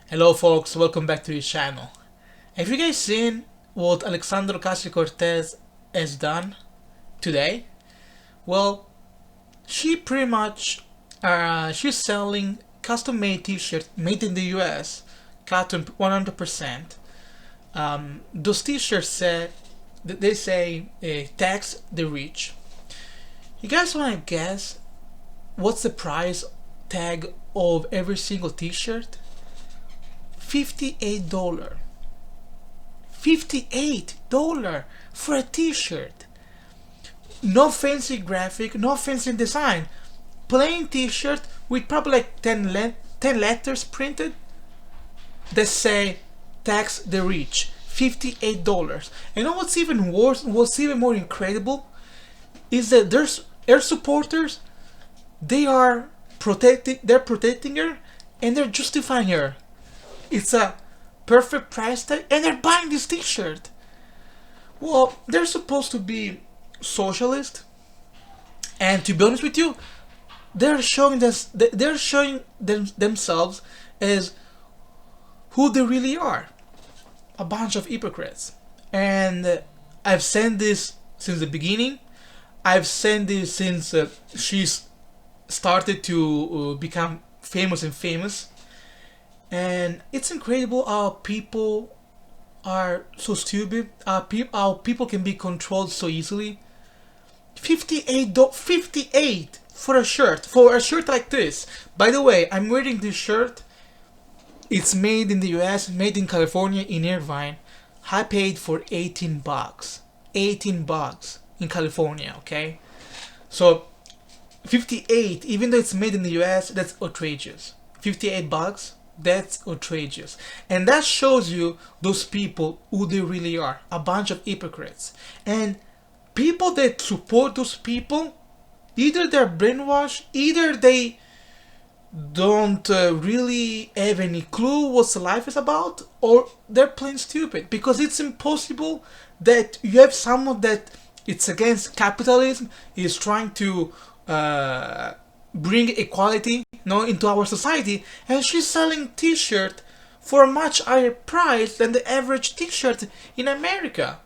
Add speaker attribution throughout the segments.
Speaker 1: Hello folks, welcome back to the channel. Have you guys seen what Alexandra Ocasio Cortez has done today? Well, she pretty much she's selling custom-made t-shirts made in the US, cotton 100%. Those t-shirts say they say tax the rich. You guys want to guess what's the price tag of every single t-shirt? $58. $58 for a t-shirt. No fancy graphic, no fancy design. Plain t-shirt with probably like 10 letters printed that say tax the rich. $58. And you know what's even worse, what's even more incredible is that their supporters, they're protecting her and they're justifying her. It's a perfect price tag and they're buying this t-shirt. Well, they're supposed to be socialist, and to be honest with you, themselves as who they really are, a bunch of hypocrites. And I've said this since the beginning. I've said this since she's started to become famous and famous. And it's incredible how people are so stupid, how people can be controlled so easily. 58 for a shirt like this. By the way, I'm wearing this shirt. It's made in the US, made in California, in Irvine. I paid for 18 bucks. 18 bucks in California, okay? So 58, even though it's made in the US, that's outrageous. 58 bucks, that's outrageous. And that shows you those people who they really are, a bunch of hypocrites. And people that support those people, either they're brainwashed, either they don't really have any clue what life is about, or they're plain stupid. Because it's impossible that you have someone that it's against capitalism, is trying to bring equality, into our society, and she's selling t-shirt for a much higher price than the average t-shirt in America.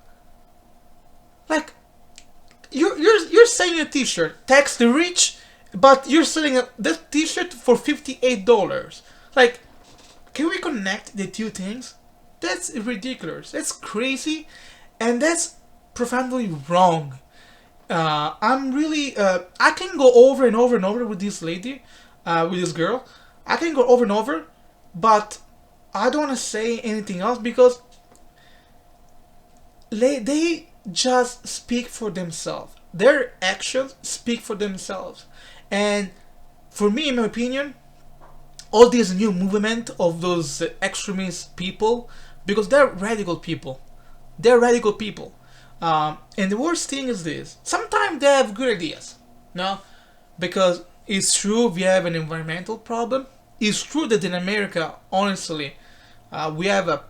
Speaker 1: Like, you're selling a t-shirt, tax the rich, but you're selling that t-shirt for $58. Like, can we connect the two things? That's ridiculous. That's crazy, and that's profoundly wrong. I'm really, I can go over and over and over with this lady, with this girl. I can go over and over, but I don't want to say anything else because they just speak for themselves. Their actions speak for themselves. And for me, in my opinion, all this new movement of those extremist people, because they're radical people. They're radical people. And the worst thing is this. Sometimes they have good ideas. No? Because it's true we have an environmental problem. It's true that in America, honestly, we have a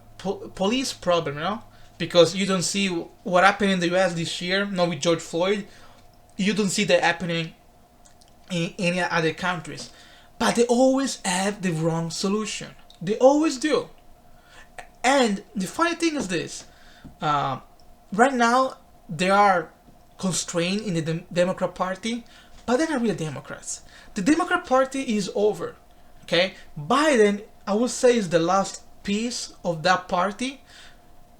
Speaker 1: police problem, because you don't see what happened in the US this year, with George Floyd. You don't see that happening in any other countries. But they always have the wrong solution. They always do. And the funny thing is this. Right now, they are constrained in the Democrat Party, but they're not really Democrats. The Democrat Party is over, okay? Biden, I would say, is the last piece of that party.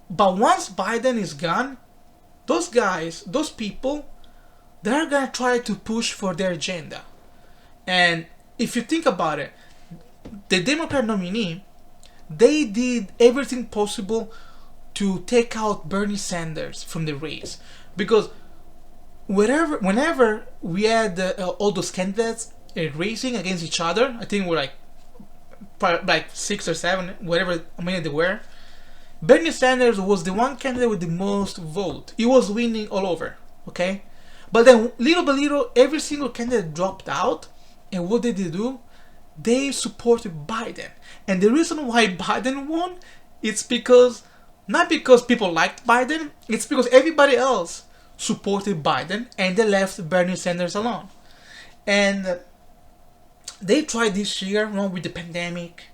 Speaker 1: But once Biden is gone, those guys, those people, they're gonna try to push for their agenda. And if you think about it, the Democrat nominee, they did everything possible to take out Bernie Sanders from the race, because whenever we had all those candidates racing against each other, I think we're like 6 or 7, whatever how many there were. Bernie Sanders was the one candidate with the most vote. He was winning all over, okay? But then little by little, every single candidate dropped out, and what did they do? They supported Biden, and the reason why Biden won, it's because. Not because people liked Biden, it's because everybody else supported Biden and they left Bernie Sanders alone. And they tried this year, with the pandemic,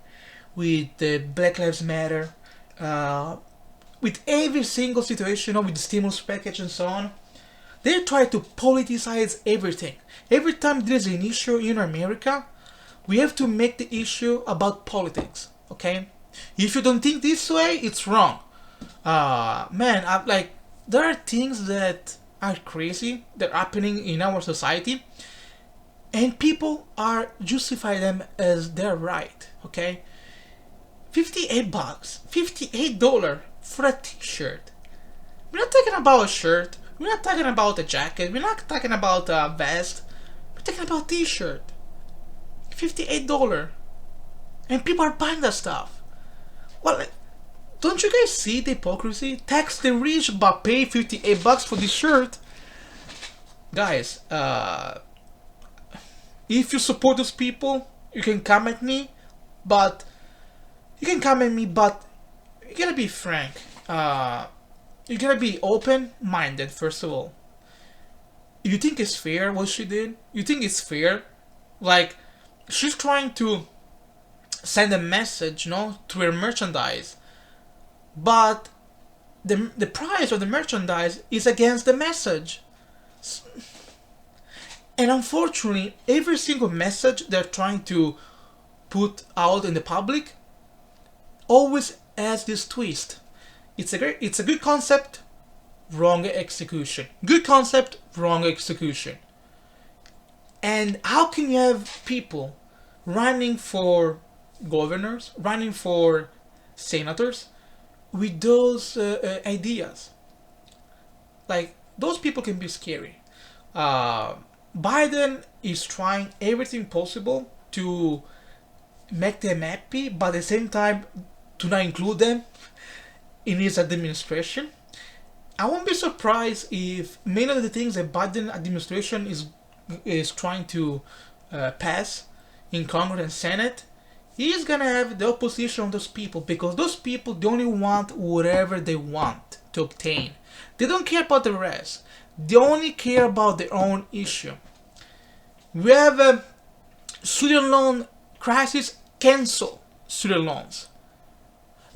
Speaker 1: with the Black Lives Matter, with every single situation, with the stimulus package and so on. They try to politicize everything. Every time there's an issue in America, we have to make the issue about politics. Okay? If you don't think this way, it's wrong. There are things that are crazy that are happening in our society, and people are justify them as their right. Okay? $58, $58 for a t-shirt. We're not talking about a shirt. We're not talking about a jacket. We're not talking about a vest. We're talking about a t-shirt. $58. And people are buying that stuff. Well, don't you guys see the hypocrisy? Tax the rich but pay $58 for this shirt. Guys, if you support those people, you can come at me, but you gotta be frank. You gotta be open-minded, first of all. You think it's fair what she did? You think it's fair? Like, she's trying to send a message, to her merchandise. But the price of the merchandise is against the message. And unfortunately, every single message they're trying to put out in the public always has this twist. It's a good concept, wrong execution. Good concept, wrong execution. And how can you have people running for governors, running for senators with those ideas? Like, those people can be scary. Biden is trying everything possible to make them happy, but at the same time to not include them in his administration. I won't be surprised if many of the things that Biden administration is trying to pass in Congress and Senate, he's gonna have the opposition of those people, because those people they only want whatever they want to obtain. They don't care about the rest. They only care about their own issue. We have a student loan crisis. Cancel student loans.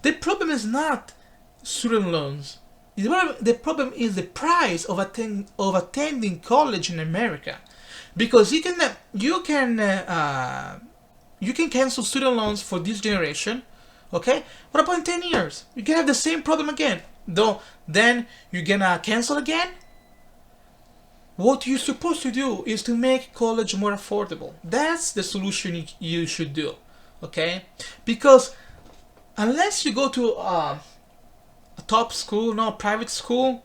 Speaker 1: The problem is not student loans. The problem is the price of attending college in America, because you can cancel student loans for this generation. Okay, what about in 10 years? You can have the same problem again. Though then you're gonna cancel again. What you're supposed to do is to make college more affordable. That's the solution you should do. Okay, because unless you go to a top school, private school,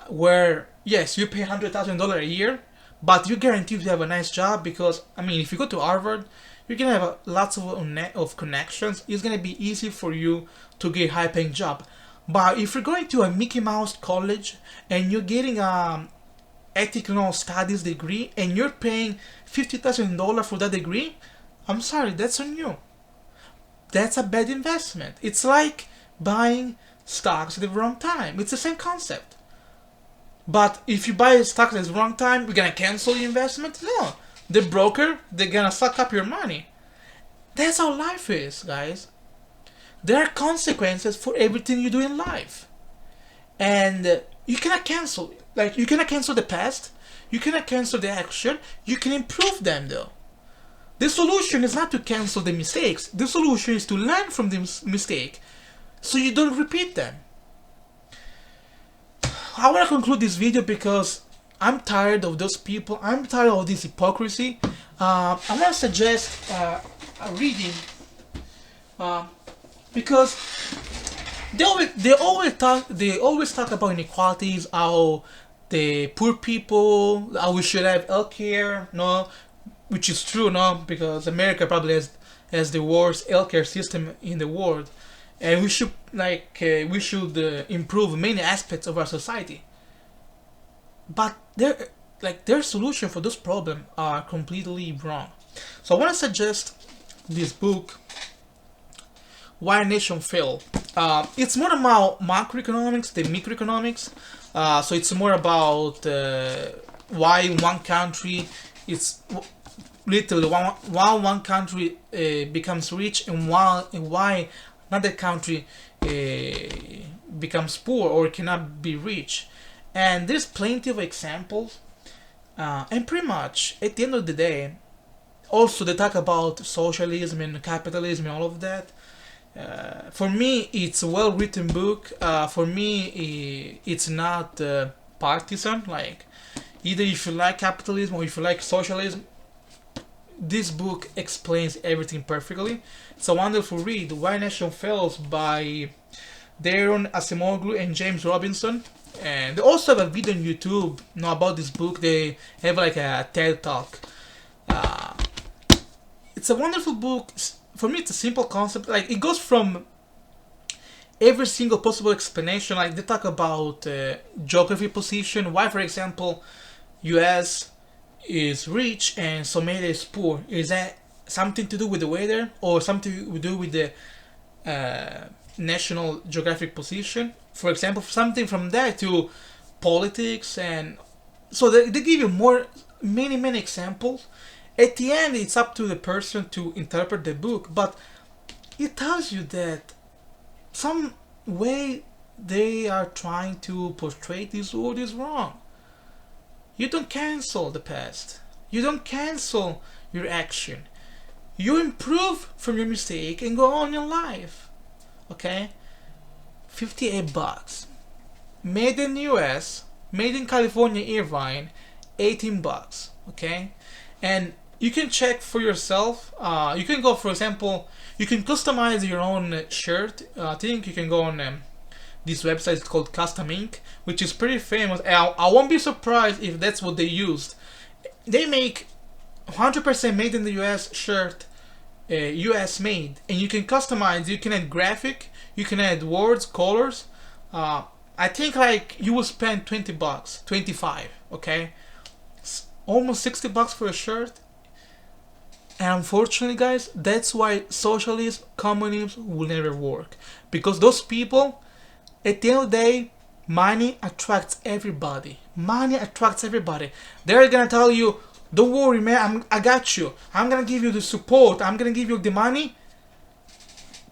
Speaker 1: where yes, you pay $100,000 a year, but you're guaranteed to have a nice job, because if you go to Harvard, you're gonna have lots of connections. It's gonna be easy for you to get a high-paying job. But if you're going to a Mickey Mouse college and you're getting ethical studies degree and you're paying $50,000 for that degree, I'm sorry, that's on you. That's a bad investment. It's like buying stocks at the wrong time. It's the same concept. But if you buy stocks at the wrong time, we're gonna cancel the investment? No. The broker, they're gonna suck up your money. That's how life is, guys. There are consequences for everything you do in life. And you cannot cancel. Like, you cannot cancel the past. You cannot cancel the action. You can improve them, though. The solution is not to cancel the mistakes. The solution is to learn from the mistake so you don't repeat them. I want to conclude this video because I'm tired of those people. I'm tired of this hypocrisy. I want to suggest a reading, because they always talk about inequalities, how the poor people, how we should have healthcare, which is true, because America probably has the worst healthcare system in the world, and we should improve many aspects of our society. But their solution for this problem are completely wrong. So I want to suggest this book, Why a Nation Failed. It's more about macroeconomics than microeconomics. So it's more about why one country literally one country becomes rich and why another country becomes poor or cannot be rich. And there's plenty of examples. And pretty much at the end of the day, also they talk about socialism and capitalism and all of that. For me, it's a well-written book. For me, it's not partisan. Like, either if you like capitalism or if you like socialism, this book explains everything perfectly. It's a wonderful read. Why Nation Fails by Daron Acemoglu and James Robinson. And they also have a video on YouTube about this book. They have like a TED Talk. It's a wonderful book. For me, it's a simple concept. Like, it goes from every single possible explanation. Like, they talk about geography position. Why, for example, US is rich and Somalia is poor. Is that something to do with the weather or something to do with the national geographic position? For example, something from that to politics. And so they give you many examples. At the end, it's up to the person to interpret the book, but it tells you that some way they are trying to portray this world is wrong. You don't cancel the past. You don't cancel your action. You improve from your mistake and go on your life. Okay? $58. Made in the US, made in California, Irvine, $18. Okay? And you can check for yourself. You can go, for example, you can customize your own shirt. I think you can go on this website. It's called Custom Ink, which is pretty famous. I won't be surprised if that's what they used. They make 100% made in the US shirt, US made, and you can customize. You can add graphic. You can add words, colors. I think like you will spend $20, 25. Okay, almost $60 for a shirt. And unfortunately, guys, that's why socialism, communism will never work. Because those people, at the end of the day, money attracts everybody. Money attracts everybody. They're gonna tell you, don't worry, man, I got you. I'm gonna give you the support. I'm gonna give you the money.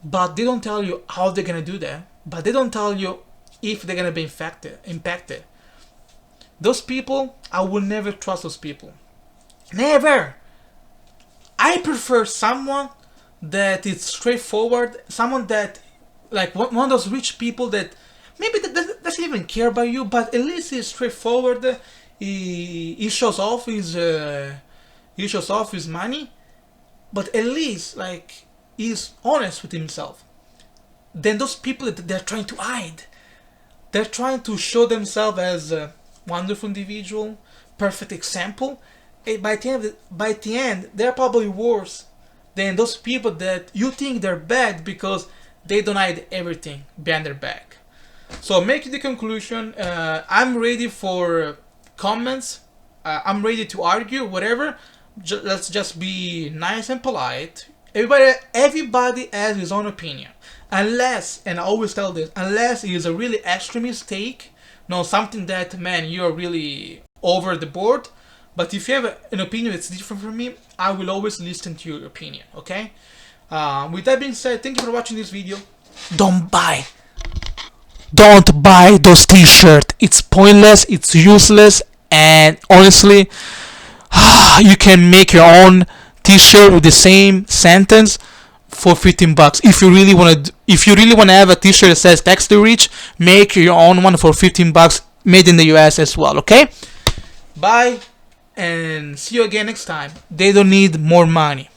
Speaker 1: But they don't tell you how they're gonna do that. But they don't tell you if they're gonna be impacted. Those people, I will never trust those people. Never! I prefer someone that is straightforward, someone that, like one of those rich people that maybe that doesn't even care about you, but at least he's straightforward. He shows off his money, but at least like he's honest with himself. Then those people that they're trying to hide, they're trying to show themselves as a wonderful individual, perfect example. By the end, they're probably worse than those people that you think they're bad because they don't hide everything behind their back. So make the conclusion. I'm ready for comments. I'm ready to argue, whatever. Let's just be nice and polite. Everybody has his own opinion. Unless, and I always tell this, unless it is a really extremist take, something that, man, you're really over the board. But if you have an opinion that's different from me, I will always listen to your opinion, okay? With that being said, thank you for watching this video. Don't buy those t-shirts. It's pointless, it's useless, and honestly, you can make your own t-shirt with the same sentence for $15. If you really want to have a t-shirt that says "Tax to Rich," make your own one for $15, made in the US as well, okay? Bye. And see you again next time. They don't need more money.